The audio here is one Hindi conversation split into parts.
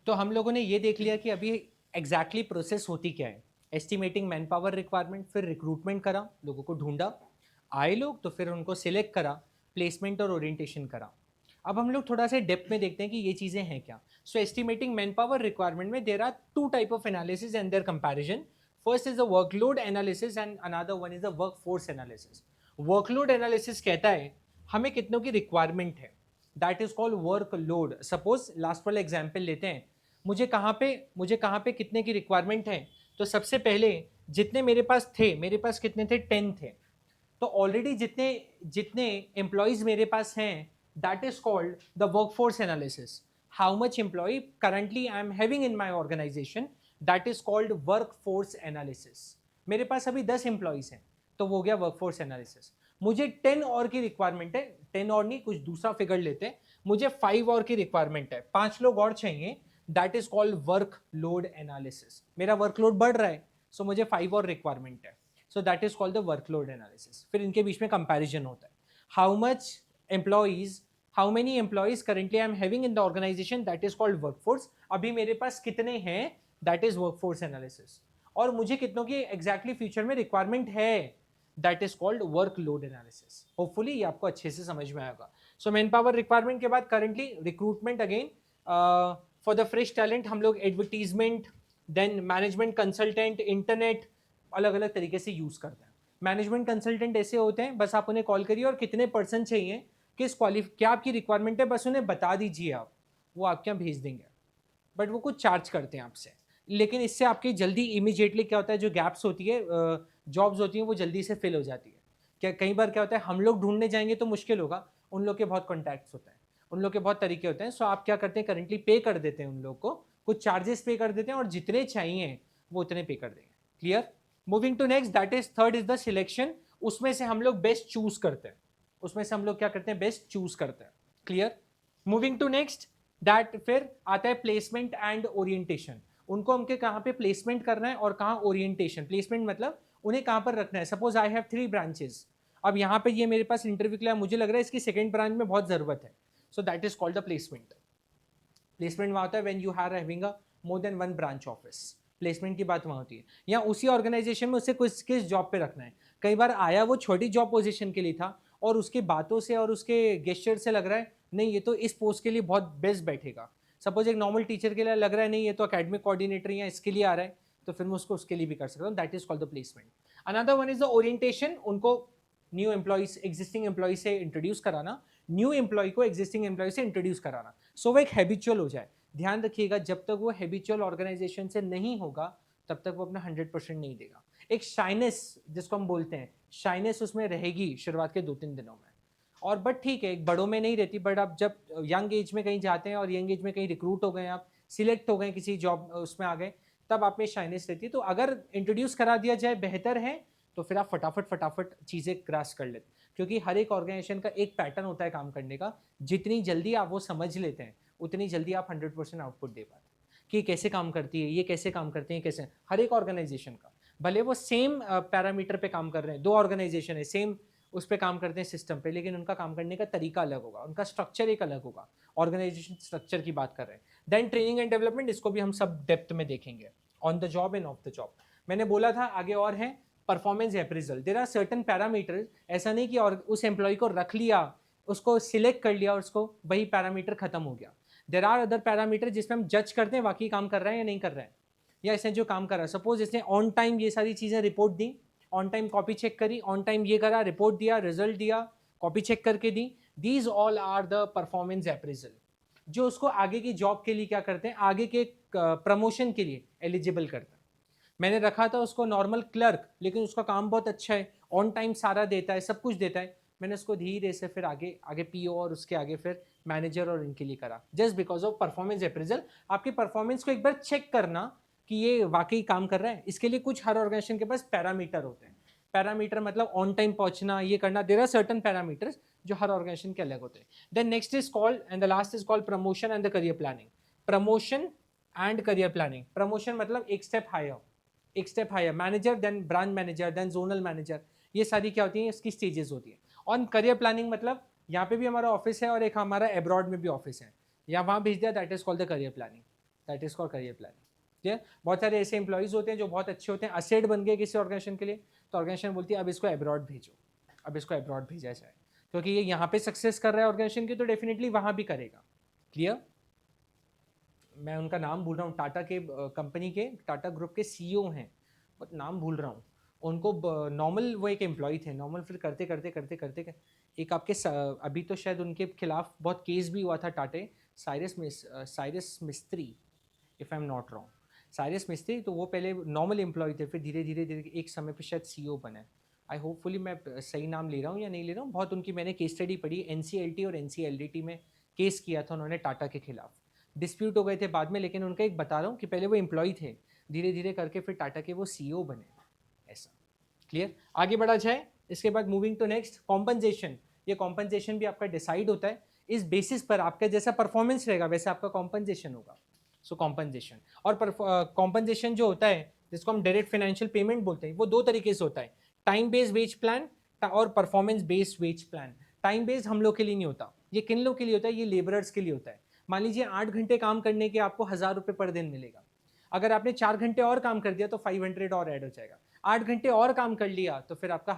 तो हम लोगों ने ये देख लिया कि अभी एग्जैक्टली प्रोसेस होती क्या है। एस्टिमेटिंग मैन पावर रिक्वायरमेंट, फिर रिक्रूटमेंट करा, लोगों को ढूंढा, आए लोग तो फिर उनको सिलेक्ट करा, प्लेसमेंट और ओरिएंटेशन करा। अब हम लोग थोड़ा सा डेप्थ में देखते हैं कि ये चीज़ें हैं क्या। So estimating manpower requirement में there are two type of analysis and their comparison. First is the workload analysis and another one is the workforce analysis. Workload analysis कहता है हमें कितनों की रिक्वायरमेंट है, that is called workload. Suppose last वाला एग्जाम्पल लेते हैं, मुझे कहाँ पे कितने की रिक्वायरमेंट है। तो सबसे पहले जितने मेरे पास कितने थे, 10 थे। तो ऑलरेडी जितने जितने एम्प्लॉयज मेरे पास हैं, that is called the workforce analysis. How much employ currently I am having in my organisation, that is called workforce analysis. मेरे पास अभी 10 एम्प्लॉयज हैं, तो वो हो गया वर्कफोर्स एनालिसिस। मुझे 10 और की रिक्वायरमेंट है, 10 और नहीं, कुछ दूसरा फिगर लेते हैं, मुझे 5 और की रिक्वायरमेंट है, 5 लोग और चाहिए, that is called workload analysis. मेरा वर्कलोड बढ़ रहा है, सो मुझे 5 और रिक्वायरमेंट है, so that is called the workload analysis. फिर इनके बीच में कंपैरिजन होता है, how much employees, how many employees currently I am having in the organisation, that is called workforce. अभी मेरे पास कितने हैं, दैट इज वर्कफोर्स एनालिसिस। और मुझे कितनों की एग्जैक्टली फ्यूचर में रिक्वायरमेंट है, that is called workload analysis. Hopefully ये आपको अच्छे से समझ में आएगा। सो मैन पावर रिक्वायरमेंट के बाद currently recruitment again, for the fresh talent हम लोग advertisement, then management consultant, internet, अलग अलग तरीके से यूज करते हैं। मैनेजमेंट कंसल्टेंट ऐसे होते हैं, बस आप उन्हें कॉल करिए और कितने पर्सन चाहिए, क्या आपकी रिक्वायरमेंट है, बस उन्हें बता दीजिए आप, वो आपके यहाँ भेज देंगे। बट वो कुछ चार्ज करते हैं आपसे, लेकिन इससे आपकी जल्दी इमीडिएटली क्या होता है, जो गैप्स होती है, जॉब्स होती हैं, वो जल्दी से फिल हो जाती है। क्या कई बार क्या होता है, हम लोग ढूंढने जाएंगे तो मुश्किल होगा, उन लोग के बहुत कॉन्टैक्ट्स होते हैं, उन लोग के बहुत तरीके होते हैं। सो आप क्या करते हैं, करेंटली पे कर देते हैं उन लोग को, कुछ चार्जेस पे कर देते हैं, और जितने चाहिए वो उतने पे कर देंगे। Clear? Moving to next, that is third is the selection. उसमें से हम लोग बेस्ट चूज करते हैं, उसमें से हम लोग क्या करते हैं, बेस्ट चूज करते हैं। Clear? Moving to next, that फिर आता है प्लेसमेंट एंड ओरिएंटेशन। उनको हमके कहाँ पे प्लेसमेंट करना है और कहाँ ओरिएंटेशन। प्लेसमेंट मतलब उन्हें कहाँ पर रखना है। सपोज आई हैव 3 ब्रांचेस, अब यहाँ पे ये मेरे पास इंटरव्यू के लिए, मुझे लग रहा है इसकी सेकंड ब्रांच में बहुत जरूरत है, so that is called the placement. Placement वहाँ होता है when you are having a more than one branch office. Placement की बात वहाँ होती है, या उसी ऑर्गेनाइजेशन में उसे कुछ किस जॉब पे रखना है। कई बार आया वो छोटी जॉब पोजीशन के लिए था, और उसकी बातों से और उसके गेस्चर से लग रहा है नहीं ये तो इस पोस्ट के लिए बहुत बेस्ट बैठेगा। सपोज एक नॉर्मल टीचर के लिए लग रहा है नहीं ये तो अकेडमिक कोऑर्डिनेटर या इसके लिए आ रहा है, तो फिर मैं उसको उसके लिए भी कर सकता हूँ। That is called the placement. Another one is the orientation. उनको न्यू एम्प्लॉइज एग्जिस्टिंग एम्प्लॉय से इंट्रोड्यूस कराना, न्यू एम्प्लॉय को एग्जिस्टिंग एम्प्लॉय से इंट्रोड्यूस कराना, सो वो एक हैबिचुअल हो जाए। ध्यान रखिएगा, जब तक वो हैबिचुअल ऑर्गेनाइजेशन से नहीं होगा तब तक वो अपना 100% नहीं देगा। एक शाइनेस जिसको हम बोलते हैं, शाइनेस उसमें रहेगी शुरुआत के 2-3 दिनों में। और बट ठीक है, एक बड़ों में नहीं रहती, बट आप जब यंग एज में कहीं जाते हैं और यंग एज में कहीं रिक्रूट हो गए, आप सिलेक्ट हो गए किसी जॉब उसमें आ गए, तब आप में शाइनेस रहती है। तो अगर इंट्रोड्यूस करा दिया जाए बेहतर है, तो फिर आप फटाफट फटाफट चीज़ें क्रैश कर लेते, क्योंकि हर एक ऑर्गेनाइजेशन का एक पैटर्न होता है काम करने का। जितनी जल्दी आप वो समझ लेते हैं उतनी जल्दी आप 100% आउटपुट दे पाते हैं कि कैसे काम करती है, ये कैसे काम करते हैं, कैसे हर एक ऑर्गेनाइजेशन का, भले वो सेम पैरामीटर पे काम कर रहे हैं, 2 ऑर्गेनाइजेशन है सेम उस पर काम करते हैं सिस्टम पे, लेकिन उनका काम करने का तरीका अलग होगा, उनका स्ट्रक्चर एक अलग होगा। ऑर्गेनाइजेशन स्ट्रक्चर की बात कर रहे हैं। देन ट्रेनिंग एंड डेवलपमेंट, इसको भी हम सब डेप्थ में देखेंगे, on the job and off the job. मैंने बोला था आगे और है performance appraisal. There are certain parameter, ऐसा नहीं कि और उस एम्प्लॉय को रख लिया, उसको सिलेक्ट कर लिया और उसको वही पैरामीटर खत्म हो गया। देयर आर अदर पैरामीटर जिसमें हम जज करते हैं वाकई काम कर रहा है या नहीं कर रहा है, या इसने जो काम करा, सपोज इसने ऑन टाइम ये सारी चीज़ें रिपोर्ट दी, ऑन टाइम कॉपी चेक करी, ऑन टाइम ये करा, रिपोर्ट दिया, रिजल्ट दिया, कॉपी चेक करके दी, these all are the performance appraisal, जो उसको आगे की जॉब के लिए क्या करते हैं, आगे के प्रमोशन के लिए एलिजिबल करते हैं। मैंने रखा था उसको नॉर्मल क्लर्क, लेकिन उसका काम बहुत अच्छा है, ऑन टाइम सारा देता है, सब कुछ देता है, मैंने उसको धीरे से फिर आगे आगे पीओ और उसके आगे फिर मैनेजर और इनके लिए करा, just because of performance appraisal. आपकी परफॉर्मेंस को एक बार चेक करना कि ये वाकई काम कर रहा है, इसके लिए कुछ हर ऑर्गेनाइजेशन के पास पैरामीटर होते हैं। पैरामीटर मतलब ऑन टाइम पहुंचना, ये करना, देयर आर सर्टेन पैरामीटर्स जो हर ऑर्गेनाइजेशन के अलग होते हैं। Then next is called and the last is called promotion and the career planning. Promotion and career planning, promotion मतलब एक स्टेप हायर, एक step higher, manager then branch manager then zonal manager, ये सारी क्या होती हैं, इसकी स्टेजेस होती है। ऑन करियर प्लानिंग मतलब यहाँ पे भी हमारा ऑफिस है और एक हमारा एब्रॉड में भी ऑफिस है, या वहाँ भेज दिया, that is called the career planning. That is called career planning. ठीक है, बहुत सारे ऐसे एम्प्लॉयज़ होते हैं जो बहुत अच्छे होते हैं, असेट बन गए किसी ऑर्गेनाइजेशन के लिए, तो ऑर्गेनाइजेशन बोलती है अब इसको अब्रॉड भेजो, अब इसको अब्रॉड भेजा जाए, क्योंकि ये यहाँ पे सक्सेस कर रहा है ऑर्गेनाइजेशन की, तो डेफिनेटली वहाँ भी करेगा। क्लियर? मैं उनका नाम भूल रहा हूँ, टाटा के कंपनी के, टाटा ग्रुप के सीईओ हैं, बट नाम भूल रहा हूँ उनको। नॉर्मल वो एक एम्प्लॉय थे, नॉर्मल, फिर करते करते करते करते एक आपके अभी तो शायद उनके खिलाफ बहुत केस भी हुआ था टाटे, साइरस मिस्त्री, if I am not wrong, Cyrus मिस्त्री। तो वो पहले नॉर्मल एम्प्लॉय थे, फिर धीरे धीरे धीरे एक समय पे शायद सीईओ बने। आई होपफुली मैं सही नाम ले रहा हूँ या नहीं ले रहा हूँ। बहुत उनकी मैंने केस स्टडी पढ़ी, एनसीएलटी और एनसीएलडीटी में केस किया था उन्होंने टाटा के खिलाफ, डिस्प्यूट हो गए थे बाद में, लेकिन उनका एक बता रहा हूँ कि पहले वो एम्प्लॉय थे, धीरे धीरे करके फिर टाटा के वो सीईओ बने, ऐसा। क्लियर? आगे बढ़ा जाए। इसके बाद मूविंग टू नेक्स्ट, कॉम्पनसेशन। ये कॉम्पनसेशन भी आपका डिसाइड होता है इस बेसिस पर, आपका जैसा परफॉर्मेंस रहेगा वैसे आपका कॉम्पनसेशन होगा। सो कॉम्पनसेशन और कॉम्पनसेशन जो होता है, जिसको हम डायरेक्ट फाइनेंशियल पेमेंट बोलते हैं, वो दो तरीके से होता है, टाइम बेस्ड वेज प्लान और performance based wage plan. Time based हम लोग के लिए नहीं होता, ये किन लोग के लिए होता है? ये लेबरर्स के लिए होता है। मान लीजिए 8 घंटे काम करने के आपको 1000 रुपये पर दिन मिलेगा, अगर आपने 4 घंटे और काम कर दिया तो 500 और ऐड हो जाएगा, 8 घंटे और काम कर लिया तो फिर आपका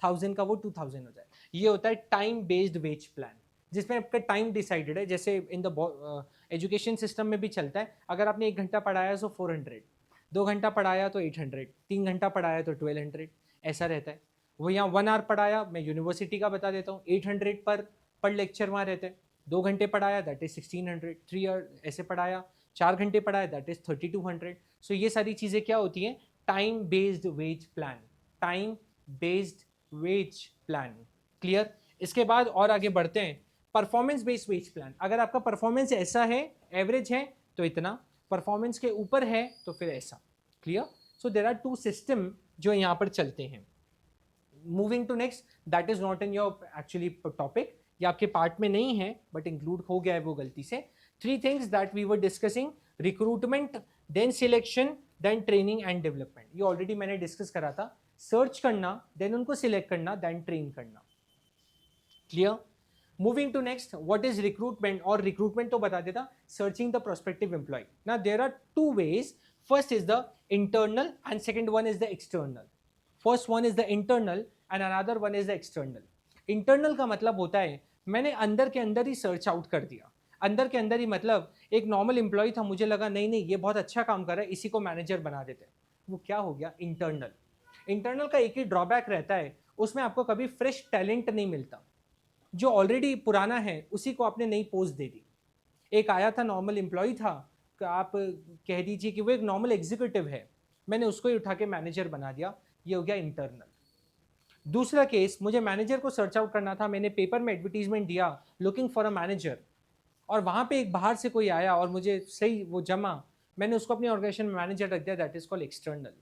1000 का वो 2000 हो जाए। ये होता है टाइम बेस्ड वेज प्लान, जिसमें आपका टाइम डिसाइडेड है, जैसे इन द एजुकेशन सिस्टम में भी चलता है। अगर आपने 1 घंटा पढ़ाया तो 400, 2 घंटा पढ़ाया तो 800, 3 घंटा पढ़ाया तो 1200, ऐसा रहता है। वो यहाँ 1 आवर पढ़ाया, मैं यूनिवर्सिटी का बता देता हूँ, 800 पर लेक्चर वहाँ रहते हैं। 2 घंटे पढ़ाया दैट इज 1600, 3 आवर ऐसे पढ़ाया, 4 घंटे पढ़ाया दैट इज 3200। सो ये सारी चीज़ें क्या होती हैं? Time based wage plan, time based wage plan. Clear? इसके बाद और आगे बढ़ते हैं, परफॉर्मेंस बेस्ड वेज प्लान। अगर आपका परफॉर्मेंस ऐसा है, एवरेज है तो इतना, परफॉर्मेंस के ऊपर है तो फिर ऐसा। Clear? So there are 2 system जो यहाँ पर चलते हैं। Moving to next, that is not in your actually topic, ये आपके पार्ट में नहीं है बट इंक्लूड हो गया है वो गलती से। 3 things that we were discussing, recruitment, then selection, then training and development. ये ऑलरेडी मैंने डिस्कस करा था, सर्च करना, देन उनको सिलेक्ट करना, देन ट्रेन करना। Clear? Moving to next, what is recruitment? और रिक्रूटमेंट तो बता देता, सर्चिंग द प्रोस्पेक्टिव एम्प्लॉय। ना there are 2 ways, first is the internal and second one is the external. First one is the internal and another one is the external. Internal का मतलब होता है मैंने अंदर के अंदर ही सर्च आउट कर दिया, अंदर के अंदर ही, मतलब एक नॉर्मल एम्प्लॉय था, मुझे लगा नहीं नहीं ये बहुत अच्छा काम कर रहा है, इसी को मैनेजर बना देते हैं, वो क्या हो गया? इंटरनल। इंटरनल का एक ही ड्रॉबैक रहता है, उसमें आपको कभी फ्रेश टैलेंट नहीं मिलता, जो ऑलरेडी पुराना है उसी को आपने नई पोस्ट दे दी। एक आया था नॉर्मल एम्प्लॉय था, आप कह दीजिए कि वो एक नॉर्मल एग्जीक्यूटिव है, मैंने उसको ही उठा के मैनेजर बना दिया, ये हो गया इंटरनल। दूसरा केस, मुझे मैनेजर को सर्च आउट करना था, मैंने पेपर में एडवर्टीजमेंट दिया लुकिंग फॉर अ मैनेजर, और वहाँ पे एक बाहर से कोई आया और मुझे सही वो जमा, मैंने उसको अपनी ऑर्गेनाइजेशन में मैनेजर रख दिया, दैट इज कॉल्ड एक्सटर्नल।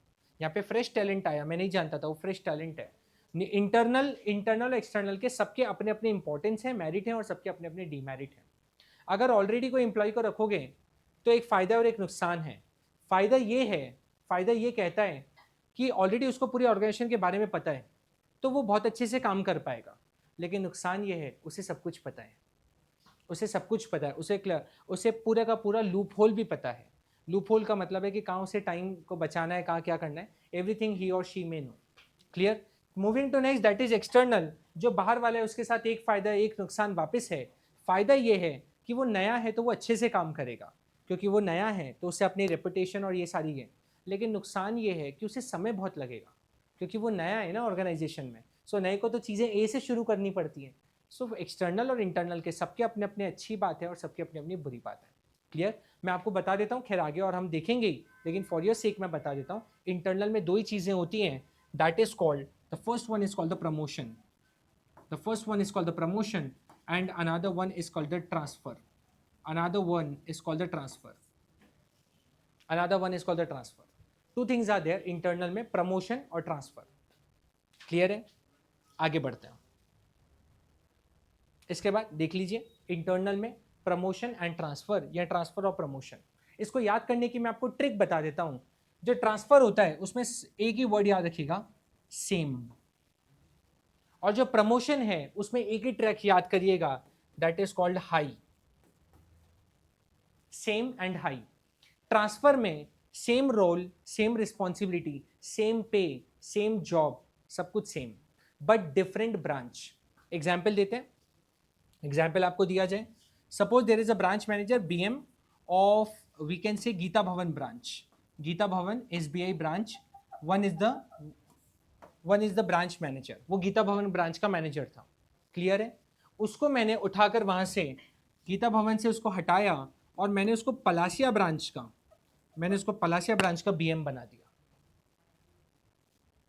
यहाँ पे फ्रेश टैलेंट आया, मैं नहीं जानता था वो फ्रेश टैलेंट है। इंटरनल एक्सटर्नल के सबके अपने अपने इंपॉर्टेंस है, मेरिट है, और सबके अपने अपने डीमेरिट है। अगर ऑलरेडी कोई एम्प्लॉय को रखोगे तो एक फ़ायदा और एक नुकसान है। फ़ायदा ये है, फ़ायदा ये कहता है कि ऑलरेडी उसको पूरी ऑर्गेनाइजेशन के बारे में पता है, तो वो बहुत अच्छे से काम कर पाएगा। लेकिन नुकसान ये है, उसे सब कुछ पता है, उसे सब कुछ पता है, उसे पूरा का पूरा लूप होल भी पता है। लूप होल का मतलब है कि कहाँ उसे टाइम को बचाना है, कहाँ क्या करना है, एवरीथिंग ही और she may know. Clear? Moving to next, that is external. जो बाहर वाला है उसके साथ एक फ़ायदा एक नुकसान वापस है। फ़ायदा ये है कि वो नया है तो वो अच्छे से काम करेगा, क्योंकि वो नया है तो उससे अपनी रेपुटेशन और ये सारी है। लेकिन नुकसान ये है कि उसे समय बहुत लगेगा, क्योंकि वो नया है ना ऑर्गेनाइजेशन में। सो नए को तो चीज़ें ए से शुरू करनी पड़ती हैं। सो एक्सटर्नल और इंटरनल के सबके अपने अपने अच्छी बात है और सबके अपनी अपनी बुरी बात है। क्लियर? मैं आपको बता देता हूँ, खैर आगे और हम देखेंगे ही, लेकिन फॉर योर सेक मैं बता देता हूँ। इंटरनल में 2 ही चीज़ें होती हैं, that is called, the first one is called the promotion, the first one is called the promotion and another one is called the transfer, another one is called the transfer, another one is called the transfer. 2 things are there internal में, प्रमोशन और ट्रांसफर। क्लियर है? आगे बढ़ते हैं। इसके बाद देख लीजिए, इंटरनल में प्रमोशन एंड ट्रांसफर या ट्रांसफर और प्रमोशन, इसको याद करने की मैं आपको ट्रिक बता देता हूं। जो ट्रांसफर होता है उसमें एक ही वर्ड याद रखिएगा, सेम। और जो प्रमोशन है उसमें एक ही ट्रैक याद करिएगा, that is called high. Same and high. Transfer में same role, same responsibility, same pay, same job, सब कुछ same, but different branch. Example देते हैं, एग्जाम्पल आपको दिया जाए, suppose there is a branch manager BM of, we can say Geeta Bhawan branch, Geeta Bhawan SBI branch, one is the branch manager, वो गीता भवन ब्रांच का मैनेजर था, क्लियर है। उसको मैंने उठाकर वहां से गीता भवन से उसको हटाया और मैंने उसको पलाशिया ब्रांच का, BM बना दिया,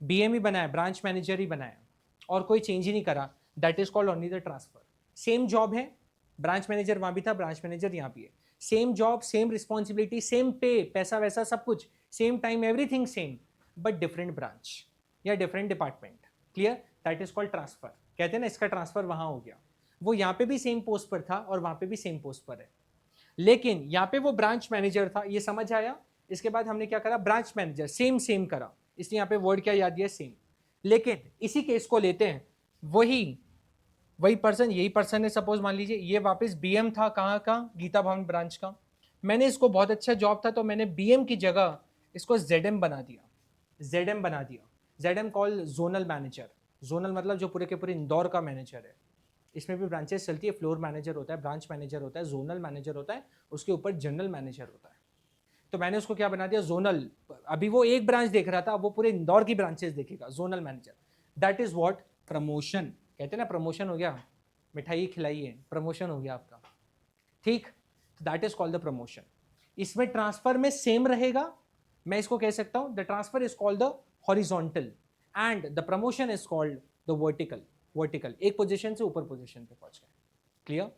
BM ही बनाया, ब्रांच मैनेजर ही बनाया, और कोई चेंज ही नहीं करा। That is called only the transfer. Same job है, ब्रांच मैनेजर वहां भी था, ब्रांच मैनेजर यहाँ भी है, same job, same responsibility, same pay, पैसा वैसा सब कुछ same, time everything same, but different branch या different department, clear. That is called transfer. कहते हैं ना इसका ट्रांसफर वहां हो गया, वो यहाँ पे भी सेम पोस्ट पर था और वहां पे भी सेम पोस्ट पर है, लेकिन यहाँ पे वो ब्रांच मैनेजर था, ये समझ आया। इसके बाद हमने क्या करा, ब्रांच मैनेजर सेम सेम करा, इसलिए यहाँ पे वर्ड क्या याद दिया, सेम। लेकिन इसी केस को लेते हैं, वही पर्सन, यही पर्सन है, सपोज मान लीजिए ये वापस BM था, कहाँ का, गीता भवन ब्रांच का। मैंने इसको, बहुत अच्छा जॉब था, तो मैंने BM की जगह इसको ZM बना दिया, ZM call zonal manager. Zonal मतलब जो पूरे के पूरे इंदौर का मैनेजर है। इसमें भी ब्रांचेस चलती है, फ्लोर मैनेजर होता है, ब्रांच मैनेजर होता है, जोनल मैनेजर होता है, उसके ऊपर जनरल मैनेजर होता है। तो मैंने उसको क्या बना दिया, जोनल। अभी वो एक ब्रांच देख रहा था, वो पूरे इंदौर की ब्रांचेस देखेगा, zonal manager. That is what, promotion. कहते हैं ना प्रमोशन हो गया, मिठाई खिलाइए, प्रमोशन हो गया आपका, ठीक। That is called the promotion. इसमें ट्रांसफर में सेम रहेगा, मैं इसको कह सकता हूं the transfer is called the horizontal and the promotion is called the vertical. एक पोजीशन से ऊपर पोजीशन पे पहुंच गए, क्लियर।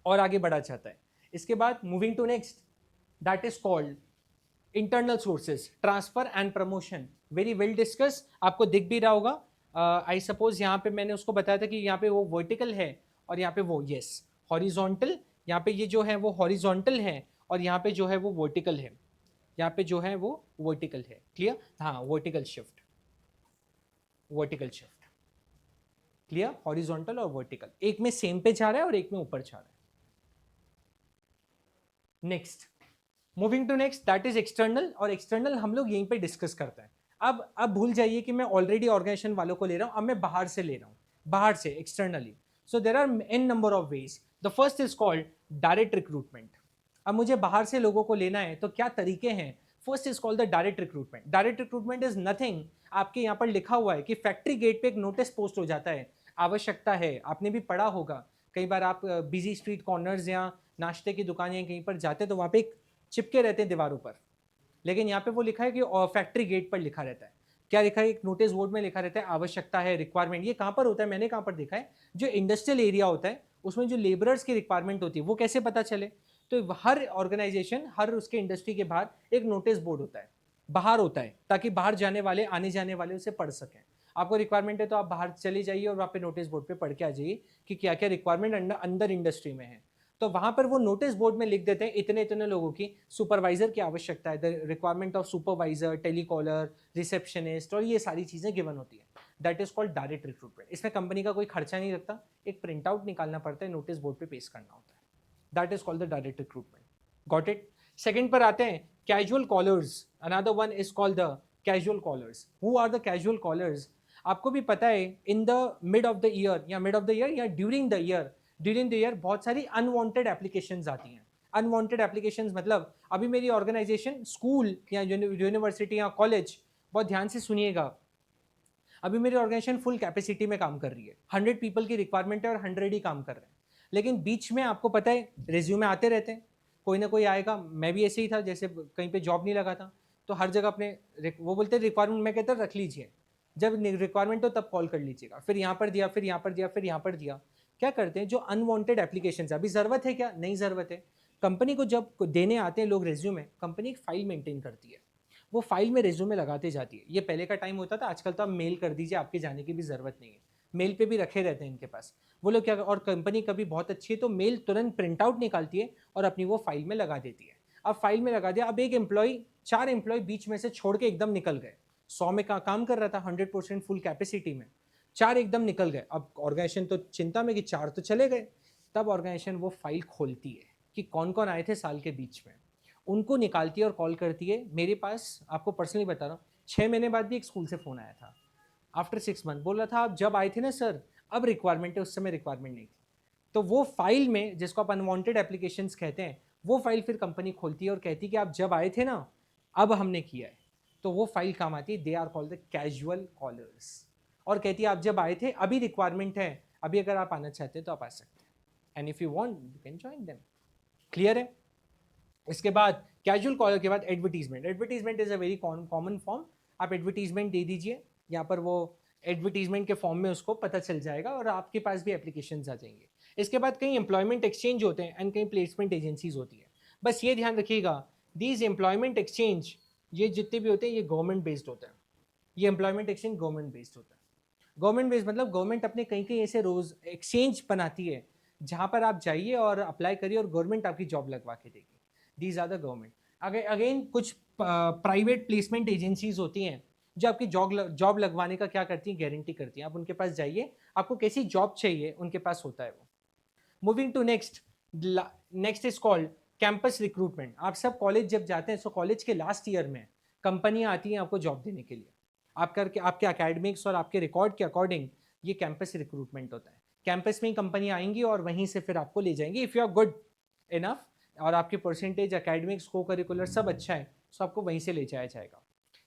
और आगे बढ़ा चाहता है, इसके बाद moving to next, that is called internal sources, transfer and promotion. Very well discuss, आपको दिख भी रहा होगा। आई सपोज यहाँ पे मैंने उसको बताया था कि यहाँ पे वो वर्टिकल है और यहाँ पे वो, यस, हॉरिजॉन्टल। यहाँ पे ये जो है वो हॉरिजॉन्टल है और यहाँ पे जो है वो वर्टिकल है, यहाँ पे जो है वो वर्टिकल है, क्लियर। हाँ, वर्टिकल शिफ्ट, क्लियर। हॉरिजॉन्टल और वर्टिकल, एक में सेम पे जा रहा है और एक में ऊपर जा रहा है। Next, moving to next, that is external. और एक्सटर्नल हम लोग यहीं पे डिस्कस करते हैं। अब भूल जाइए कि मैं ऑलरेडी ऑर्गेनाइजेशन वालों को ले रहा हूं, अब मैं बाहर से ले रहा हूं, बाहर से externally. So there are an number of ways. The first is called direct recruitment. अब मुझे बाहर से लोगों को लेना है तो क्या तरीके हैं। First is called the direct recruitment. Direct recruitment is nothing, आपके यहाँ पर लिखा हुआ है कि फैक्ट्री गेट पे एक नोटिस पोस्ट हो जाता है, आवश्यकता है, आपने भी पढ़ा होगा। कई बार आप बिजी स्ट्रीट कॉर्नर्स या नाश्ते की दुकान या कहीं पर जाते हैं तो वहाँ पे एक चिपके रहते हैं दीवारों पर, लेकिन यहाँ पे वो लिखा है कि फैक्ट्री गेट पर लिखा रहता है। क्या लिखा है, एक नोटिस बोर्ड में लिखा रहता है, आवश्यकता है, रिक्वायरमेंट। ये कहाँ पर होता है, मैंने कहाँ पर देखा है, जो इंडस्ट्रियल एरिया होता है उसमें जो लेबरर्स की रिक्वायरमेंट होती है, वो कैसे पता चले। तो हर ऑर्गेनाइजेशन, हर उसके इंडस्ट्री के बाहर एक नोटिस बोर्ड होता है, बाहर होता है, ताकि बाहर जाने वाले, आने जाने वाले उसे पढ़ सकें। आपको रिक्वायरमेंट है तो आप बाहर चले जाइए और वहाँ पे नोटिस बोर्ड पे पढ़ के आ जाइए कि क्या क्या रिक्वायरमेंट अंदर इंडस्ट्री में है। तो वहां पर वो नोटिस बोर्ड में लिख देते हैं इतने इतने लोगों की सुपरवाइजर की आवश्यकता है, the requirement of supervisor, telecaller, receptionist, और ये सारी चीजें गिवन होती है। That is called direct recruitment. इसमें कंपनी का कोई खर्चा नहीं लगता, एक प्रिंट आउट निकालना पड़ता है, नोटिस बोर्ड पे पेश करना होता है। That is called the direct recruitment. Got it. Second पर आते हैं casual callers. Another one is called the casual callers. Who are the casual callers. आपको भी पता है, in the mid of the year या ड्यूरिंग द ईयर बहुत सारी अनवांटेड एप्लीकेशंस आती हैं। अनवांटेड एप्लीकेशंस मतलब, अभी मेरी ऑर्गेनाइजेशन, स्कूल या यूनिवर्सिटी या कॉलेज, बहुत ध्यान से सुनिएगा, अभी मेरी ऑर्गेनाइजेशन फुल कैपेसिटी में काम कर रही है, 100 पीपल की रिक्वायरमेंट है और 100 ही काम कर रहे हैं। लेकिन बीच में आपको पता है रिज्यूमे आते रहते हैं, कोई ना कोई आएगा। मैं भी ऐसे ही था, जैसे कहीं पे जॉब नहीं लगा था तो हर जगह अपने वो बोलते रिक्वायरमेंट, मैं कहता रख लीजिए, जब रिक्वायरमेंट हो तब कॉल कर लीजिएगा। फिर यहाँ पर दिया, फिर यहाँ पर दिया, फिर यहाँ पर दिया। क्या करते हैं, जो अनवांटेड एप्लीकेशंस, अभी ज़रूरत है क्या, नहीं ज़रूरत है। कंपनी को जब देने आते हैं लोग रेज्यूमे, कंपनी एक फाइल मेंटेन करती है, वो फाइल में रेज्यूमे लगाते जाती है। ये पहले का टाइम होता था, आजकल तो आप मेल कर दीजिए, आपके जाने की भी ज़रूरत नहीं है, मेल पे भी रखे रहते हैं इनके पास वो लोग। क्या, और कंपनी कभी बहुत अच्छी है तो मेल तुरंत प्रिंट आउट निकालती है और अपनी वो फाइल में लगा देती है। अब फाइल में लगा दिया, अब एक एम्प्लॉय, 4 एम्प्लॉय बीच में से छोड़ के एकदम निकल गए। 100 में काम कर रहा था, 100% फुल कैपेसिटी में, 4 एकदम निकल गए। अब ऑर्गेनाइजेशन तो चिंता में कि 4 तो चले गए। तब ऑर्गेनाइजेशन वो फाइल खोलती है कि कौन कौन आए थे साल के बीच में। उनको निकालती है और कॉल करती है। मेरे पास, आपको पर्सनली बता रहा हूँ, 6 महीने बाद भी एक स्कूल से फ़ोन आया था, आफ्टर 6 मंथ बोल रहा था आप जब आए थे ना सर, अब रिक्वायरमेंट है, उस समय रिक्वायरमेंट नहीं थी। तो वो फाइल में, जिसको आप अनवांटेड एप्लीकेशंस कहते हैं, वो फाइल फिर कंपनी खोलती है और कहती है कि आप जब आए थे ना, अब हमने किया है। तो वो फाइल काम आती है, they are called the casual callers, और कहती है आप जब आए थे, अभी रिक्वायरमेंट है, अभी अगर आप आना चाहते हैं तो आप आ सकते हैं, and if you want you can join them. Clear है? इसके बाद कैजुअल कॉलर के बाद advertisement. Advertisement is a very common form. आप एडवर्टीजमेंट दे दीजिए, यहाँ पर वो एडवर्टीजमेंट के फॉर्म में उसको पता चल जाएगा और आपके पास भी एप्लीकेशन आ जाएंगे। इसके बाद कई एम्प्लॉयमेंट एक्सचेंज होते हैं एंड कई प्लेसमेंट एजेंसीज होती है। बस ये ध्यान रखिएगा, दीज एम्प्लॉयमेंट एक्सचेंज, ये जितने भी होते हैं ये गवर्नमेंट बेस्ड होते हैं। ये एम्प्लॉयमेंट एक्सचेंज गवर्नमेंट बेस्ड होता है। गवर्नमेंट बेस्ड मतलब गवर्नमेंट अपने कहीं कहीं ऐसे रोज एक्सचेंज बनाती है जहाँ पर आप जाइए और अप्लाई करिए और गवर्नमेंट आपकी जॉब लगवा के देगी। These are the government. Again कुछ प्राइवेट प्लेसमेंट एजेंसीज होती हैं जो आपकी जॉब लगवाने का क्या करती हैं, गारंटी करती हैं। आप उनके पास जाइए, आपको कैसी जॉब चाहिए उनके पास होता है वो। Moving to next, next is called campus recruitment. आप सब कॉलेज जब जाते हैं, सो कॉलेज के लास्ट ईयर में कंपनियां आती हैं आपको जॉब देने के लिए। आप करके आपके एकेडमिक्स और आपके रिकॉर्ड के अकॉर्डिंग ये कैंपस रिक्रूटमेंट होता है। कैंपस में ही कंपनी आएंगी और वहीं से फिर आपको ले जाएंगी, if you are good enough और आपकी परसेंटेज, एकेडमिक्स, को करिकुलर सब अच्छा है, तो आपको वहीं से ले जाया जाएगा।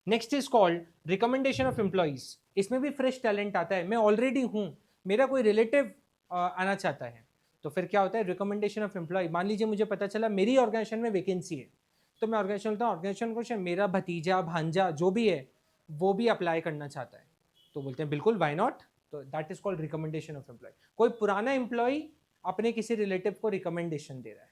Next is called recommendation of employees. इसमें भी फ्रेश टैलेंट आता है। मैं ऑलरेडी हूँ, मेरा कोई रिलेटिव आना चाहता है, तो फिर क्या होता है, रिकमेंडेशन ऑफ एम्प्लॉय। मान लीजिए मुझे पता चला मेरी ऑर्गेनाइजेशन में वैकेंसी है, तो मैं ऑर्गेनाइजेशन बोलता हूँ, ऑर्गेनाइजेशन को मेरा भतीजा भांजा जो भी है वो भी अप्लाई करना चाहता है, तो बोलते हैं बिल्कुल, वाई नॉट। तो that is called recommendation of employee. कोई पुराना एम्प्लॉय अपने किसी रिलेटिव को रिकमेंडेशन दे रहा है।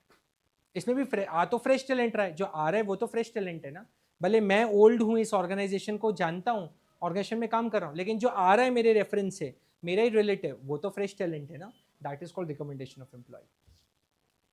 इसमें भी आ तो फ्रेश टैलेंट रहा है, जो आ रहा है वो तो फ्रेश टैलेंट है ना। भले मैं ओल्ड हूँ, इस ऑर्गेनाइजेशन को जानता हूँ, ऑर्गेनाइजेशन में काम कर रहा हूँ, लेकिन जो आ रहा है मेरे रेफरेंस से, मेरा ही रिलेटिव, वो तो फ्रेश टैलेंट है ना। That is called recommendation of employee.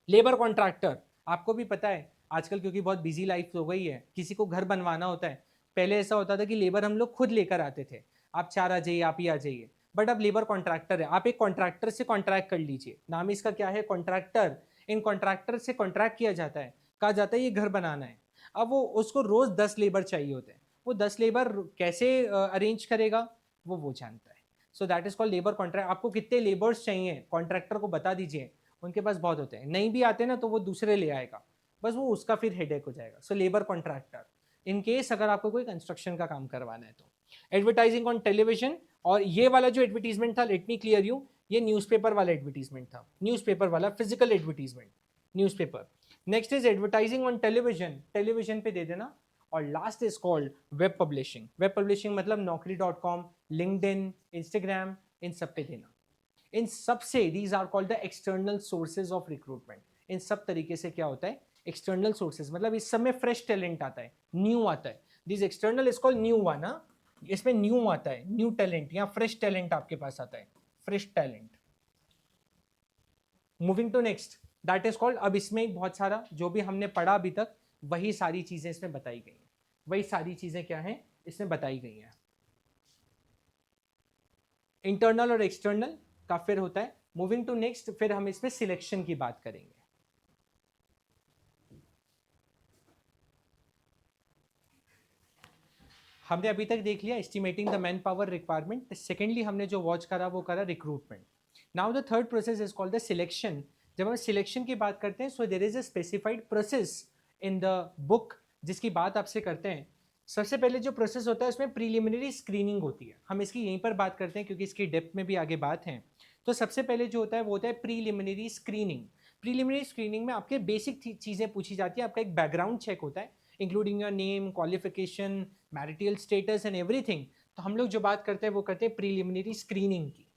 Labour contractor, आपको भी पता है आजकल क्योंकि बहुत बिजी लाइफ हो गई है, किसी को घर बनवाना होता है। पहले ऐसा होता था कि लेबर हम लोग खुद लेकर आते थे, आप 4 आ जाइए, आप ही आ जाइए। बट अब लेबर कॉन्ट्रैक्टर है, आप एक कॉन्ट्रैक्टर से कॉन्ट्रैक्ट कर लीजिए, नाम इसका क्या है, कॉन्ट्रैक्टर। इन कॉन्ट्रैक्टर से कॉन्ट्रैक्ट किया जाता है, कहा जाता है ये घर बनाना है। अब वो उसको रोज 10 लेबर चाहिए होते हैं, वो 10 लेबर कैसे अरेंज करेगा वो जानता है। So that is called labour contract. आपको कितने लेबर्स चाहिए कॉन्ट्रैक्टर को बता दीजिए, उनके पास बहुत होते हैं, नहीं भी आते ना तो वो दूसरे ले आएगा, बस वो उसका फिर हेडेक हो जाएगा। So labour contractor, in case अगर आपको कोई कंस्ट्रक्शन का काम करवाना है तो। एडवर्टाइजिंग ऑन टेलीविजन, और ये वाला जो एडवर्टीजमेंट था, लेट मी क्लियर यू, ये न्यूज़पेपर वाला एडवर्टीजमेंट था, न्यूज़पेपर वाला physical advertisement, newspaper. Next is advertising on television, television पे दे देना। और last is called web publishing. Web publishing मतलब naukri.com, लिंक्डइन, इंस्टाग्राम, इन सब पे देना। इन सब से, these are called the external sources of recruitment. इन सब तरीके से क्या होता है, एक्सटर्नल सोर्सेज, मतलब इस सब में फ्रेश टैलेंट आता है, न्यू आता है। This external is called new one ना, इसमें न्यू आता है, न्यू टैलेंट या फ्रेश टैलेंट आपके पास आता है, fresh talent. Moving to next, that is called, अब इसमें बहुत सारा जो भी हमने पढ़ा अभी तक, वही सारी चीजें इसमें बताई गई हैं। वही सारी चीजें क्या हैं, इसमें बताई गई हैं। इंटरनल और एक्सटर्नल का फिर होता है। मूविंग टू नेक्स्ट, फिर हम इसमें सिलेक्शन की बात करेंगे। हमने अभी तक देख लिया estimating the man power requirement. Secondly हमने जो वॉच करा वो करा recruitment. Now the third process is called the selection. जब हम सिलेक्शन की बात करते हैं, so there is a specified process in the book जिसकी बात आपसे करते हैं। सबसे पहले जो प्रोसेस होता है उसमें प्रीलिमिनरी स्क्रीनिंग होती है, हम इसकी यहीं पर बात करते हैं क्योंकि इसकी डेप्थ में भी आगे बात है। तो सबसे पहले जो होता है वो होता है प्रीलिमिनरी स्क्रीनिंग। प्रीलिमिनरी स्क्रीनिंग में आपके बेसिक चीज़ें पूछी जाती है, आपका एक बैकग्राउंड चेक होता है, including your name, qualification, marital status and everything. तो हम लोग जो बात करते हैं वो करते हैं प्रीलिमिनरी स्क्रीनिंग की।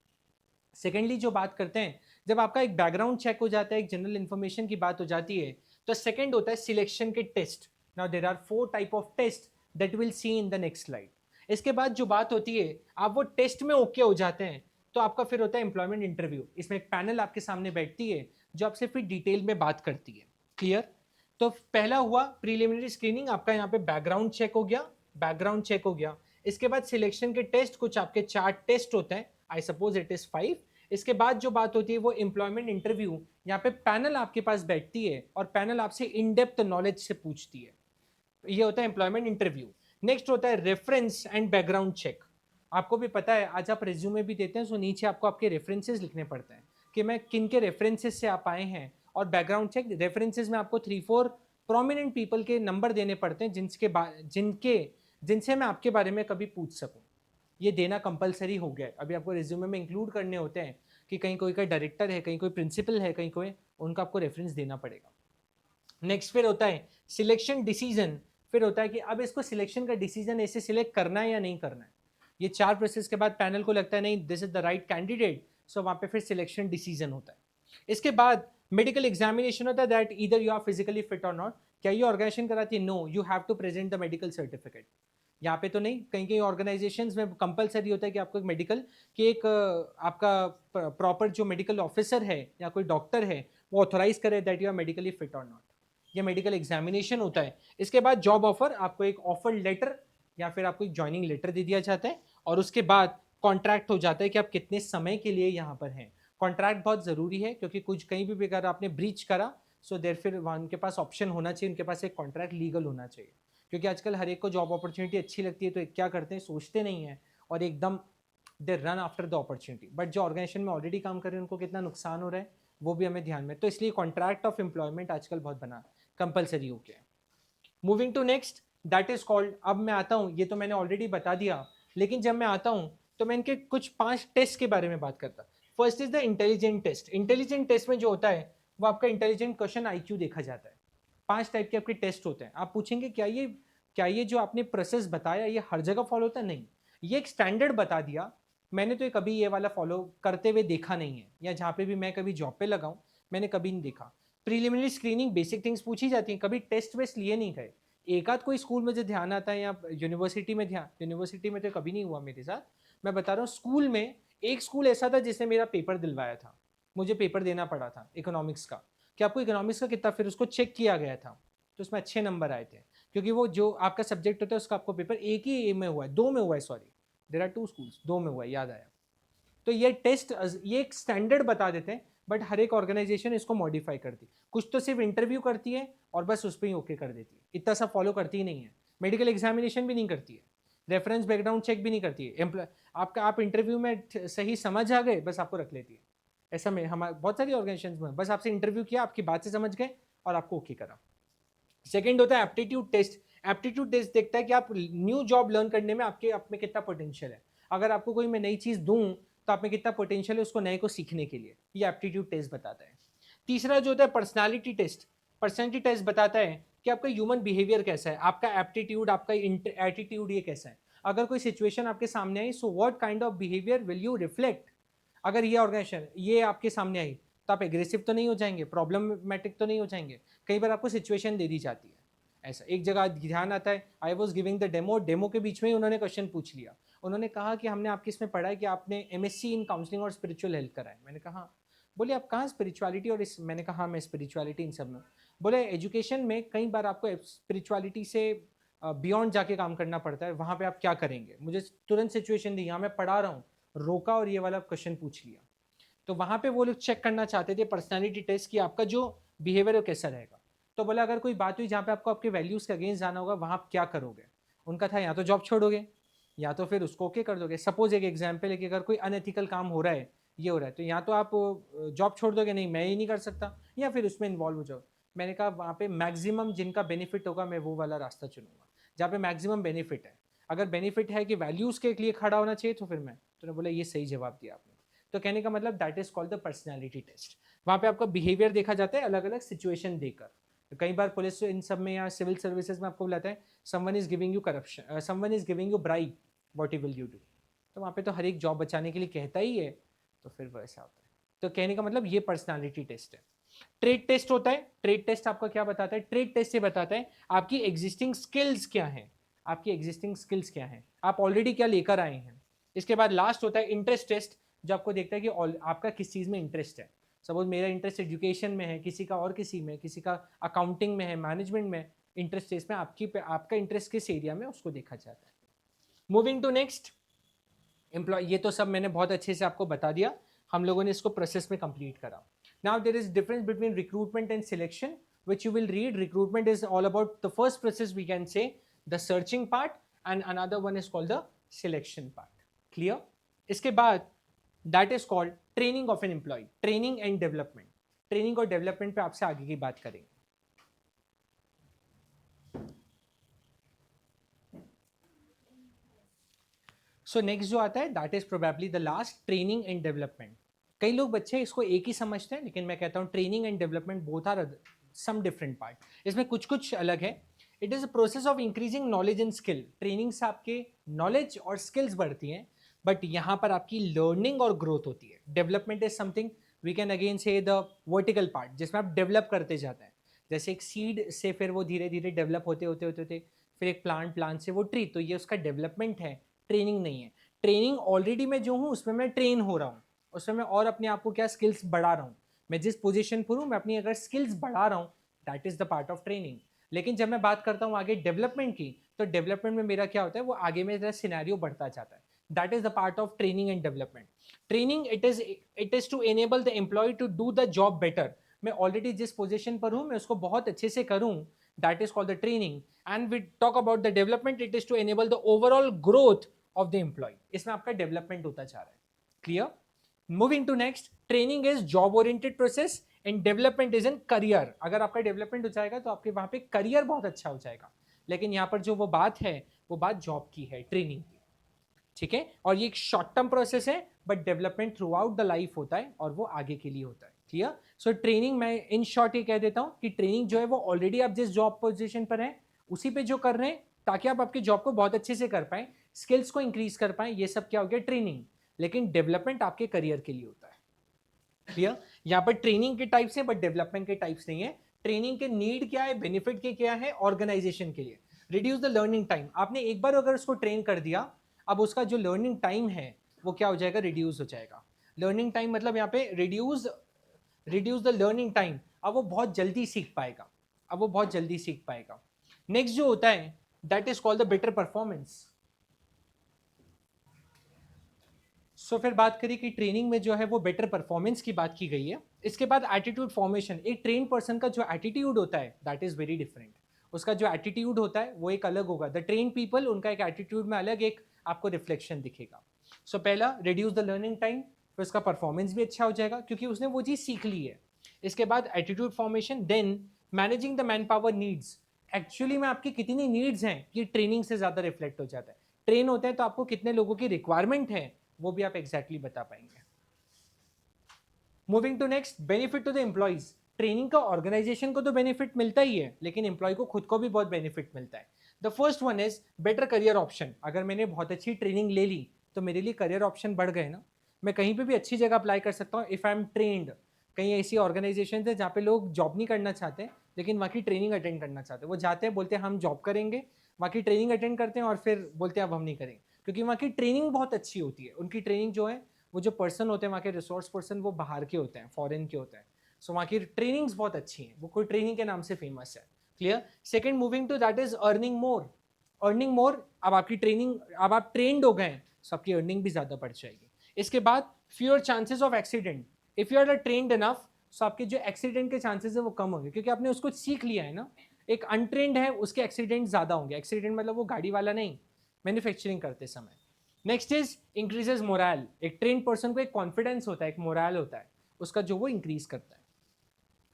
सेकेंडली जो बात करते हैं, जब आपका एक बैकग्राउंड चेक हो जाता है, एक जनरल इन्फॉर्मेशन की बात हो जाती है, तो सेकेंड होता है सिलेक्शन के test. Now there are 4 type of test that will see in the next slide. इसके बाद जो बात होती है, आप वो टेस्ट में ओके हो जाते हैं तो आपका फिर होता है एम्प्लॉयमेंट इंटरव्यू। इसमें एक पैनल आपके सामने बैठती है जो आपसे फिर डिटेल में बात करती है। क्लियर? तो पहला हुआ प्रीलिमिनरी स्क्रीनिंग, आपका यहाँ पे बैकग्राउंड चेक हो गया, बैकग्राउंड चेक हो गया। इसके बाद सिलेक्शन के टेस्ट, कुछ आपके 4 टेस्ट होते हैं, आई सपोज इट इज 5। इसके बाद जो बात होती है वो एम्प्लॉयमेंट इंटरव्यू यहाँ पे पैनल आपके पास बैठती है और पैनल आपसे इन डेप्थ नॉलेज से पूछती है। ये होता है एम्प्लॉयमेंट इंटरव्यू। नेक्स्ट होता है रेफरेंस एंड बैकग्राउंड चेक। आपको भी पता है, आज आप रिज्यूमे भी देते हैं तो नीचे आपको आपके रेफरेंसेस लिखने पड़ते हैं कि मैं किन के रेफरेंसेस से आप आए हैं। और बैकग्राउंड चेक रेफरेंसेस में आपको 3-4 प्रोमिनेंट पीपल के नंबर देने पड़ते हैं जिनसे मैं आपके बारे में कभी पूछ सकूं। ये देना कंपलसरी हो गया है, अभी आपको रिज्यूमे में इंक्लूड करने होते हैं कि कहीं कोई का डायरेक्टर है, कहीं कोई प्रिंसिपल है, कहीं कोई, उनका आपको रेफरेंस देना पड़ेगा। नेक्स्ट फिर होता है सिलेक्शन डिसीजन। फिर होता है कि अब इसको सिलेक्शन का डिसीजन ऐसे सिलेक्ट करना है या नहीं करना है। ये 4 प्रोसेस के बाद पैनल को लगता है नहीं this is the right candidate, so वहाँ पे फिर सिलेक्शन डिसीजन होता है। इसके बाद मेडिकल एग्जामिनेशन होता है, that either you are physically fit और नॉट। क्या ये ऑर्गेनाइजेशन कराती है? No, you have to present the medical certificate. यहाँ पे तो नहीं, कहीं कहीं ऑर्गेनाइजेशंस में कंपलसरी होता है कि आपको एक मेडिकल कि एक आपका प्रॉपर जो मेडिकल ऑफिसर है या कोई डॉक्टर है वो ऑथोराइज करे that you are medically fit और नॉट। ये मेडिकल एग्जामिनेशन होता है। इसके बाद जॉब ऑफर, आपको एक ऑफर लेटर या फिर आपको एक ज्वाइनिंग लेटर दे दिया जाता है और उसके बाद कॉन्ट्रैक्ट हो जाता है कि आप कितने समय के लिए यहाँ पर हैं। कॉन्ट्रैक्ट बहुत ज़रूरी है क्योंकि कुछ कहीं भी अगर आपने ब्रीच करा सो देर फिर वहाँ उनके पास ऑप्शन होना चाहिए, उनके पास एक कॉन्ट्रैक्ट लीगल होना चाहिए। क्योंकि आजकल हर एक को जॉब अपॉर्चुनिटी अच्छी लगती है तो क्या करते हैं, सोचते नहीं है और एकदम they run after the opportunity. But जो ऑर्गेनाइजेशन में ऑलरेडी काम कर रहे हैं उनको कितना नुकसान हो रहा है वो भी हमें ध्यान में, तो इसलिए कॉन्ट्रैक्ट ऑफ एम्प्लॉयमेंट आजकल बहुत बना कंपलसरी हो गया है। Moving to next, that is called, अब मैं आता हूँ, ये तो मैंने ऑलरेडी बता दिया, लेकिन जब मैं आता हूँ तो मैं इनके कुछ 5 टेस्ट के बारे में बात करता। First is the intelligent test. Intelligent test में जो होता है वो आपका इंटेलिजेंट क्वेश्चन IQ देखा जाता है। 5 टाइप के आपके टेस्ट होते हैं। आप पूछेंगे क्या ये जो आपने प्रोसेस बताया ये हर जगह फॉलो होता है? नहीं, ये एक स्टैंडर्ड बता दिया। मैंने तो कभी ये वाला फॉलो करते हुए देखा नहीं है, या जहाँ पे भी मैं कभी जॉब पे लगाऊं मैंने कभी नहीं देखा। प्रीलिमिनरी स्क्रीनिंग बेसिक थिंग्स पूछी जाती हैं, कभी टेस्ट वेस्ट लिए नहीं गए। एक आध कोई स्कूल में जो ध्यान आता है या यूनिवर्सिटी में ध्यान, यूनिवर्सिटी में तो कभी नहीं हुआ मेरे साथ। मैं बता रहा हूँ स्कूल में, एक स्कूल ऐसा था जिसने मेरा पेपर दिलवाया था, मुझे पेपर देना पड़ा था इकोनॉमिक्स का कि आपको इकोनॉमिक्स का कितना, फिर उसको चेक किया गया था तो उसमें अच्छे नंबर आए थे। क्योंकि वो जो आपका सब्जेक्ट होता है उसका आपको पेपर एक ही में हुआ है, 2 में हुआ है, सॉरी देयर आर 2 स्कूल्स, 2 में हुआ है, याद आया। तो ये टेस्ट ये एक स्टैंडर्ड बता देते हैं, बट हर एक ऑर्गेनाइजेशन इसको मॉडिफाई करती है। कुछ तो सिर्फ इंटरव्यू करती है और बस उस पर ही ओके कर देती है, इतना सा फॉलो करती ही नहीं है। मेडिकल एग्जामिनेशन भी नहीं करती है, रेफरेंस बैकग्राउंड चेक भी नहीं करती है। आप इंटरव्यू में सही समझ आ गए बस आपको रख लेती है। ऐसा में हमारे बहुत सारी ऑर्गेनाइजेशन में बस आपसे इंटरव्यू किया, आपकी बात से समझ गए और आपको ओके करा। सेकेंड होता है एप्टीट्यूड टेस्ट। एप्टीट्यूड टेस्ट देखता है कि आप न्यू जॉब लर्न करने में आपके आप में कितना पोटेंशियल है। अगर आपको कोई मैं नई चीज़ दूं तो आप में कितना पोटेंशियल है उसको नए को सीखने के लिए, ये एप्टीट्यूड टेस्ट बताता है। तीसरा जो होता है पर्सनालिटी टेस्ट। पर्सनालिटी टेस्ट बताता है कि आपका ह्यूमन बिहेवियर कैसा है, आपका एप्टीट्यूड, आपका एटीट्यूड ये कैसा है। अगर कोई सिचुएशन आपके सामने आई so what kind of behaviour will you reflect. अगर ये ऑर्गेनाइजेशन ये आपके सामने आई तो आप एग्रेसिव तो नहीं हो जाएंगे, प्रॉब्लमेटिक तो नहीं हो जाएंगे। कई बार आपको सिचुएशन दे दी जाती है, ऐसा एक जगह ध्यान आता है, I was giving the demo के बीच में ही उन्होंने क्वेश्चन पूछ लिया। उन्होंने कहा कि हमने आपके इसमें पढ़ा है कि आपने MSc इन काउंसलिंग और स्पिरिचुअल हेल्थ करा है। मैंने कहा हाँ। बोले आप कहाँ स्पिरिचुअलिटी और इस, मैंने कहा हाँ मैं स्पिरिचुअलिटी इन सब में। बोले एजुकेशन में कई बार आपको स्पिरिचुअलिटी से बियॉन्ड जाके काम करना पड़ता है, वहाँ पे आप क्या करेंगे। मुझे तुरंत सिचुएशन दी, यहाँ मैं पढ़ा रहा हूँ, रोका और ये वाला क्वेश्चन पूछ लिया। तो वहाँ पे वो लोग चेक करना चाहते थे पर्सनालिटी टेस्ट कि आपका जो बिहेवियर है कैसा रहेगा। तो बोला अगर कोई बात हुई जहाँ पे आपको आपके वैल्यूज़ के अगेंस्ट जाना होगा वहाँ आप क्या करोगे। उनका था या तो जॉब छोड़ोगे या तो फिर उसको ओके कर दोगे। सपोज एक एग्जाम्पल है कि अगर कोई अनएथिकल काम हो रहा है, ये हो रहा है, तो या तो आप जॉब छोड़ दोगे, नहीं मैं ये नहीं कर सकता, या फिर उसमें इन्वॉल्व हो जाओ। मैंने कहा वहाँ पे मैक्सिमम जिनका बेनिफिट होगा मैं वो वाला रास्ता चुनूंगा जहाँ पे मैक्सिमम बेनिफिट है। अगर बेनिफिट है कि वैल्यूज़ के लिए खड़ा होना चाहिए तो फिर मैं, तो बोला ये सही जवाब दिया आपने। तो कहने का मतलब that is called the personality test. वहाँ पे आपका बिहेवियर देखा जाता है अलग अलग सिचुएशन देकर। तो कई बार पुलिस इन सब में या सिविल सर्विसेज में आपको बुलाता है, someone is giving you corruption, someone is giving you bribe, what will you do. तो वहाँ पे तो हर एक जॉब बचाने के लिए कहता ही है, तो फिर वैसा होता है। तो कहने का मतलब ये पर्सनालिटी टेस्ट है। ट्रेड टेस्ट होता है। ट्रेड टेस्ट आपका क्या बताता है? ट्रेड टेस्ट से बताता है आपकी एग्जिस्टिंग स्किल्स क्या है, आपकी एग्जिस्टिंग स्किल्स क्या है, आप ऑलरेडी क्या लेकर आए हैं। इसके बाद लास्ट होता है इंटरेस्ट टेस्ट, जो आपको देखता है कि आपका किस चीज़ में इंटरेस्ट है। सपोज मेरा इंटरेस्ट एजुकेशन में है, किसी का और किसी में, किसी का अकाउंटिंग में है, मैनेजमेंट में। इंटरेस्ट टेस्ट में आपका इंटरेस्ट किस एरिया में उसको देखा जाता है। मूविंग टू नेक्स्ट एम्प्लॉय, ये तो सब मैंने बहुत अच्छे से आपको बता दिया, हम लोगों ने इसको प्रोसेस में कंप्लीट करा। Now there is difference between recruitment and selection, which you will read. Recruitment is all about the first process, we can say the searching part, and another one is called the selection part. Clear? इसके बाद that is called training of an employee, training and development. Training और डेवलपमेंट पे आपसे आगे की बात करेंगे. सो नेक्स्ट जो आता है that is probably the last, training and development. कई लोग बच्चे इसको एक ही समझते हैं, लेकिन मैं कहता हूँ training and development both are some different part. इसमें कुछ कुछ अलग है. It is a process of increasing knowledge and skill. Training से आपके नॉलेज और स्किल्स बढ़ती हैं, बट यहाँ पर आपकी लर्निंग और ग्रोथ होती है. Development is something we can again see the vertical part, जिसमें आप डेवलप करते जाते हैं. जैसे एक सीड से फिर वो धीरे धीरे डेवलप होते होते होते होते फिर एक प्लांट से वो ट्री, तो ये उसका डेवलपमेंट है, ट्रेनिंग नहीं है. ट्रेनिंग ऑलरेडी मैं जो हूँ उसमें मैं ट्रेन हो रहा हूँ, उसमें मैं और अपने आप को क्या स्किल्स बढ़ा रहा हूँ. मैं जिस पोजीशन पर हूँ मैं अपनी अगर स्किल्स बढ़ा रहा हूँ, that is the part of training. लेकिन जब मैं बात करता हूँ आगे डेवलपमेंट की, तो डेवलपमेंट में मेरा क्या होता है, वो आगे मेरा सिनेरियो बढ़ता जाता है. That is the part of training and development. Training it is to enable the employee to do the job better. मैं ऑलरेडी जिस पोजीशन पर हूँ मैं उसको बहुत अच्छे से करूँ, that is called the training. And we talk about the development, it is to enable the overall growth of the employee. इसमें आपका डेवलपमेंट होता जा रहा है. Clear? Moving to next, training is job oriented process and development is in career. अगर आपका डेवलपमेंट हो जाएगा तो आपके वहां पे करियर बहुत अच्छा हो जाएगा. लेकिन यहाँ पर जो वो बात है, वो बात जॉब की है, ट्रेनिंग की. ठीक है? और ये एक शॉर्ट टर्म प्रोसेस है, but development through out the life होता है और वो आगे के लिए होता है. क्लियर? सो ट्रेनिंग, मैं इन शॉर्ट ये कह देता हूँ कि ट्रेनिंग जो है वो ऑलरेडी आप जिस जॉब पोजीशन पर हैं उसी पे जो कर रहे हैं, ताकि आप आपकी जॉब को बहुत अच्छे से कर पाएं, स्किल्स को इंक्रीज कर पाएं, ये सब क्या हो गया, ट्रेनिंग. लेकिन डेवलपमेंट आपके करियर के लिए होता है. क्लियर? यहाँ पर ट्रेनिंग के टाइप्स हैं, बट डेवलपमेंट के टाइप्स नहीं है. ट्रेनिंग के नीड क्या है, बेनिफिट के क्या है ऑर्गेनाइजेशन के लिए. Reduce the learning time. आपने एक बार अगर उसको ट्रेन कर दिया, अब उसका जो लर्निंग टाइम है वो क्या हो जाएगा, रिड्यूस हो जाएगा. लर्निंग टाइम मतलब यहाँ पे रिड्यूस द लर्निंग टाइम. अब वो बहुत जल्दी सीख पाएगा. नेक्स्ट जो होता है that is called the better performance. So फिर बात करें कि ट्रेनिंग में जो है वो बेटर परफॉर्मेंस की बात की गई है. इसके बाद एटीट्यूड फॉर्मेशन. एक ट्रेन पर्सन का जो एटीट्यूड होता है दैट इज वेरी डिफरेंट. उसका जो एटीट्यूड होता है वो एक अलग होगा. द ट्रेन पीपल, उनका एक एटीट्यूड में अलग एक आपको रिफ्लेक्शन दिखेगा. सो पहला रिड्यूस द लर्निंग टाइम, फिर उसका परफॉर्मेंस भी अच्छा हो जाएगा क्योंकि उसने वो चीज़ सीख ली है. इसके बाद attitude formation, then managing the man power needs. Actually में आपकी कितनी नीड्स हैं ये ट्रेनिंग से ज़्यादा रिफ्लेक्ट हो जाता है. ट्रेन होते हैं तो आपको कितने लोगों की रिक्वायरमेंट है वो भी आप एग्जैक्टली बता पाएंगे. Moving to next, benefit to the employees. Training का ऑर्गेनाइजेशन को तो बेनिफिट मिलता ही है, लेकिन एम्प्लॉय को खुद को भी बहुत बेनिफिट मिलता है. The first one is better career option. अगर मैंने बहुत अच्छी ट्रेनिंग ले ली तो मेरे लिए करियर ऑप्शन बढ़ गए ना. मैं कहीं पे भी अच्छी जगह अप्लाई कर सकता हूँ इफ आई एम ट्रेन्ड. कहीं ऐसी ऑर्गेनाइजेशन है जहाँ पे लोग जॉब नहीं करना चाहते लेकिन वहाँ की ट्रेनिंग अटेंड करना चाहते हैं. वो जाते हैं, बोलते हैं हम जॉब करेंगे, वहाँ की ट्रेनिंग अटेंड करते हैं और फिर बोलते हैं अब हम नहीं करेंगे, क्योंकि वहाँ की ट्रेनिंग बहुत अच्छी होती है. उनकी ट्रेनिंग जो है, वो जो पर्सन होते हैं वहाँ के रिसोर्स पर्सन, वो बाहर के होते हैं, फॉरेन के होते हैं. सो वहाँ की ट्रेनिंग्स बहुत अच्छी हैं, वो कोई ट्रेनिंग के नाम से फेमस है. Clear? Second, moving to that is earning more. Earning more, अब आपकी ट्रेनिंग, अब आप ट्रेंड हो गए तो आपकी अर्निंग भी ज़्यादा बढ़ जाएगी. इसके बाद fewer chances of accident. If you are trained enough, so आपके जो एक्सीडेंट के चांसेस है वो कम होंगे, क्योंकि आपने उसको सीख लिया है ना. एक अनट्रेंड है उसके एक्सीडेंट ज़्यादा होंगे. एक्सीडेंट मतलब वो गाड़ी वाला नहीं, मैन्युफैक्चरिंग करते समय. Next is increases moral. एक ट्रेन पर्सन को एक कॉन्फिडेंस होता है, एक मोरल होता है उसका, जो वो इंक्रीज करता है.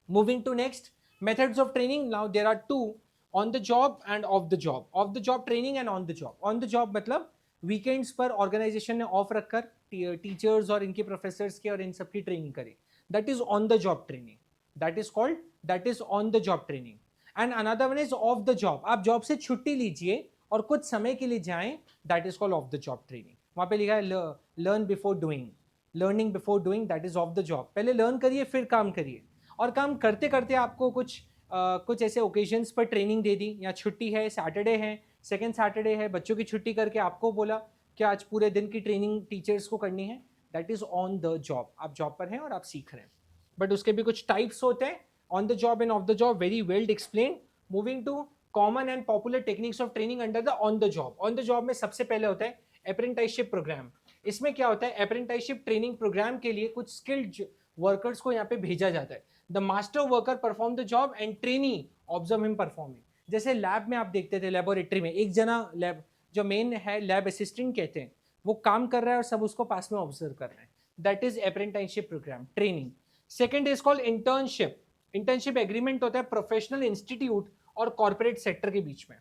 Moving to next, methods of training. Now there are two, on the job and off the job. Off the job training and on the job. On the job मतलब वीकेंड्स पर ऑर्गेनाइजेशन ने ऑफ रखकर टीचर्स और इनके प्रोफेसर्स के और इन सब की ट्रेनिंग करी. That is on the job training. That is called, that is on the job training. And another one is of the job. आप जॉब से छुट्टी लीजिए और कुछ समय के लिए जाएं, that is called off the job training. वहाँ पे लिखा है learn before doing, learning before doing, that is of the job. पहले लर्न करिए फिर काम करिए. और काम करते करते आपको कुछ ऐसे ओकेजन्स पर ट्रेनिंग दे दी, या छुट्टी है, सैटरडे है, सेकेंड सैटरडे है, बच्चों की छुट्टी करके आपको बोला कि आज पूरे दिन की ट्रेनिंग टीचर्स को करनी है, that is on the job. आप जॉब पर हैं और आप सीख रहे हैं. बट उसके भी कुछ टाइप्स होते हैं, on the job and off the job, very well explain. Moving to common and popular techniques of training under the on the job. On the job में सबसे पहले होता है अप्रेंटिसशिप प्रोग्राम. इसमें क्या होता है, अप्रेंटिसशिप ट्रेनिंग प्रोग्राम के लिए कुछ स्किल्ड वर्कर्स को यहाँ पे भेजा जाता है। The master worker perform the job and trainee observe him performing. जैसे लैब में आप देखते थे, लेबोरेटरी में एक जना लैब जो मेन है लैब असिस्टेंट कहते हैं, वो काम कर रहा है और सब उसको पास में ऑब्जर्व कर रहे हैं। That is apprenticeship program, training. Second is called internship. Internship agreement होता है प्रोफेशनल इंस्टीट्यूट और कॉर्पोरेट सेक्टर के बीच में,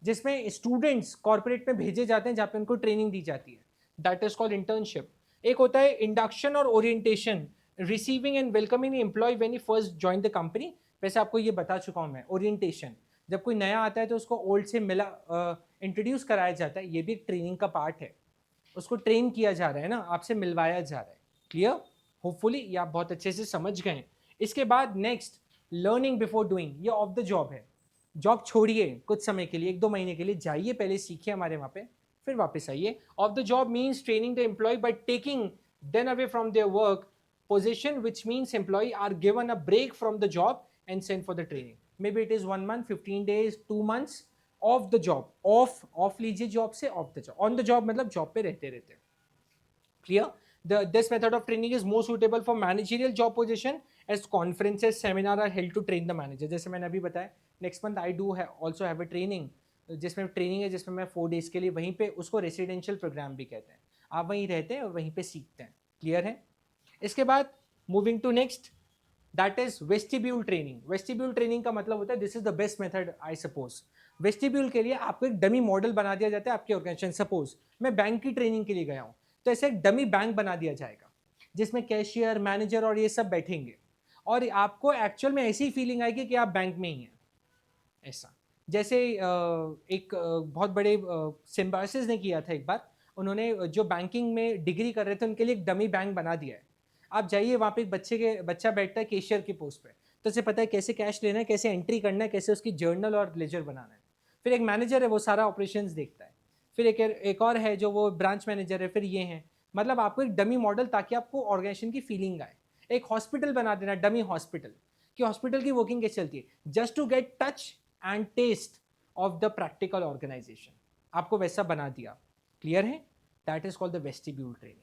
जिसमें स्टूडेंट्स कॉर्पोरेट में भेजे जाते हैं जहाँ पे उनको ट्रेनिंग दी जाती है। That is called internship. एक होता है इंडक्शन और orientation, receiving and welcoming employee when he first join the company. वैसे आपको ये बता चुका हूँ मैं। ओरिएंटेशन, जब कोई नया आता है तो उसको ओल्ड से मिला इंट्रोड्यूस कराया जाता है, ये भी एक ट्रेनिंग का पार्ट है। उसको ट्रेन किया जा रहा है ना, आपसे मिलवाया जा रहा है। क्लियर? होपफुली ये आप बहुत अच्छे से समझ गए। इसके बाद नेक्स्ट, लर्निंग बिफोर डूइंग, ये ऑफ द जॉब है। जॉब छोड़िए कुछ समय के लिए, 1-2 महीने के लिए जाइए, पहले सीखिए हमारे वहाँ पे, फिर वापस आइए। Off the job means training the employee by taking them away from their work position, which means employee are given a break from the job and send for the training. Maybe it is 1 month, 15 days, 2 months off the job. Off लीजिए जॉब से, off the job. On the job मतलब जॉब पे रहते रहते। Clear? This method of training is more suitable for managerial job position as conferences, seminar are held to train the manager. जैसे मैंने अभी बताया, next month I do also have a training, जिसमें ट्रेनिंग है, जिसमें मैं 4 days के लिए वहीं पे, उसको रेसिडेंशियल प्रोग्राम भी कहते हैं। आप वहीं रहते हैं और वहीं पे सीखते हैं। क्लियर है? इसके बाद moving to next, that is vestibule training. Vestibule training का मतलब होता है this is the best method I suppose. Vestibule के लिए आपको एक डमी मॉडल बना दिया जाता है आपके ऑर्गेनाइजेशन। सपोज मैं बैंक की ट्रेनिंग के लिए गया हूँ, तो ऐसे एक डमी बैंक बना दिया जाएगा जिसमें कैशियर, मैनेजर और ये सब बैठेंगे, और आपको एक्चुअल में ऐसी फीलिंग आएगी कि आप बैंक में ही हैं। ऐसा जैसे एक बहुत बड़े सिम्बायोसिस ने किया था एक बार। उन्होंने जो बैंकिंग में डिग्री कर रहे थे उनके लिए एक डमी बैंक बना दिया है। आप जाइए वहाँ पे एक बच्चा बैठता है कैशियर की पोस्ट पे, तो उसे पता है कैसे कैश लेना है, कैसे एंट्री करना है, कैसे उसकी जर्नल और लेजर बनाना है। फिर एक मैनेजर है, वो सारा ऑपरेशंस देखता है। फिर एक और है जो वो ब्रांच मैनेजर है। फिर ये हैं, मतलब आपको एक डमी मॉडल, ताकि आपको ऑर्गेनाइजेशन की फीलिंग आए। एक हॉस्पिटल बना देना, डमी हॉस्पिटल, कि हॉस्पिटल की वर्किंग कैसे चलती है, just to get touch and taste of the practical organisation. आपको वैसा बना दिया। क्लियर है? That is called the vestibule training.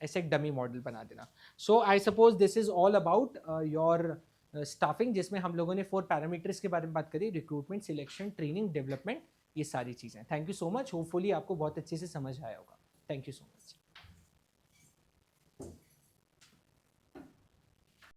ऐसे एक डमी मॉडल बना देना। So I suppose this is all about your staffing, जिसमें हम लोगों ने 4 पैरामीटर्स के बारे में बात करी, रिक्रूटमेंट, सिलेक्शन, ट्रेनिंग, डेवलपमेंट, ये सारी चीज़ें। Thank you so much. Hopefully आपको बहुत अच्छे से समझ आया होगा। Thank you so much.